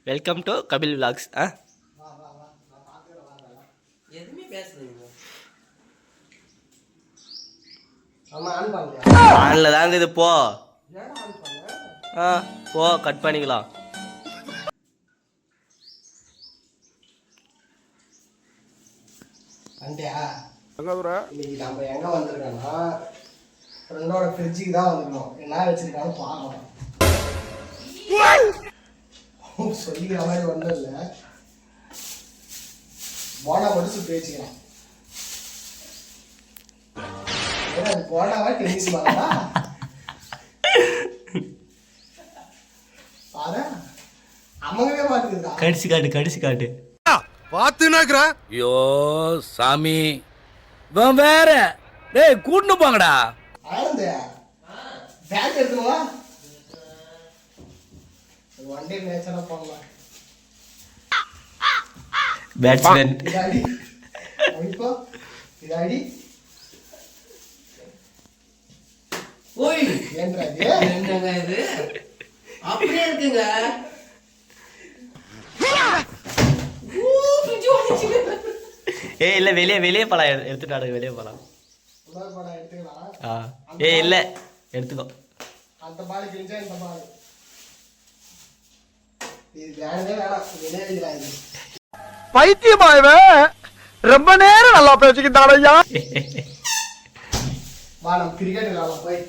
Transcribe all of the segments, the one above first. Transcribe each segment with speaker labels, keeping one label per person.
Speaker 1: Welcome to Kapil vlogs.
Speaker 2: எதுவுமே பேசுறீங்க
Speaker 1: ஆன்ல தாங்க இது. போ போ கட் பண்ணிக்கலாம்.
Speaker 3: இன்னைக்கு நம்ம எங்க வந்திருக்கோம்னா ஃப்ரெண்டோட ஃப்ரிட்ஜுக்கு தான் வந்திருக்கோம். என்ன வச்சிருக்கான்னு பார்க்கணும். சொல்லிக்கிற மாதிரி ஒன்றும் இல்லை, போனா மட்டும் சுற்றி வச்சுக்கலாம். போனாவா டென்னிஸ் பாருங்களா பாரு, அம்மங்கவே மாட்டுக்குதா.
Speaker 1: கடிச்சு காட்டு கடிச்சு காட்டு
Speaker 4: பாத்துனாக்குற.
Speaker 5: ஐயோ சாமி வேற டேய் கூட்டு போங்கடா.
Speaker 3: ஆனந்த பேக் எடுத்துவா, ஒன் டே மேட்சா போடலாம்.
Speaker 1: பேட்ஸ்மேன்
Speaker 3: இதாடி இப்போ இதாடி.
Speaker 2: ஓய்
Speaker 3: ஏன்றா இது?
Speaker 2: என்னங்க இது அப்படியே இருக்குங்க.
Speaker 1: இல்ல வெளியே வெளியே போலாம். எடுத்துட்டாடு வெளியே போலாம்.
Speaker 3: இன்னொரு படம் எடுத்துக்கலாம்.
Speaker 1: இல்ல எடுத்துக்கோ.
Speaker 3: அந்த பால் கிழிஞ்சா இந்த பால் இது வேணவே வேணாம். விளையாடுகிறா இது
Speaker 4: பைத்தியமாயவே ரொம்ப நேரம் நல்லா பேசிக்கிட்டான் ஐயா.
Speaker 3: வா நம்ம கிரிக்கெட் விளையாடலாம் போய்.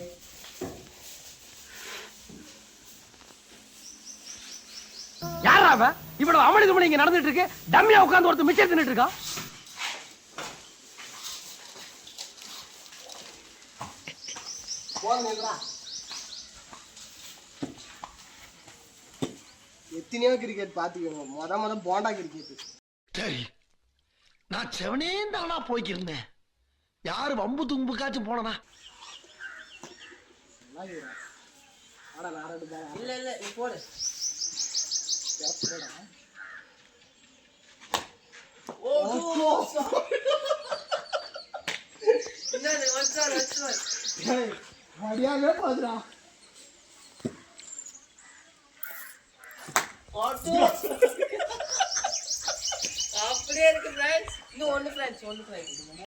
Speaker 4: யாரா அவன்? இவ்வளவு அமளி துமளி இங்க நடந்துட்டு இருக்கு. டம்மியா உட்கார்ந்து ஒருத்தர் மிச்சம் தின்னுட்டு இருக்கா.
Speaker 3: போங்கடா. எத்தனையோ கிரிக்கெட் பாத்துக்கணும். முத போண்டா கிரிக்கெட்.
Speaker 4: சரி நான் செவனே தானா போய்க்கிருந்தேன். யாரு வம்பு தும்புக்காச்சும் போனனா?
Speaker 2: இல்ல இல்ல நீ போடு.
Speaker 3: அடியாவே பாதுடா.
Speaker 2: அப்படியே இருக்கு ஃப்ரெண்ட்ஸ். இன்னும் ஒன்னு ஃப்ரெண்ட்ஸ்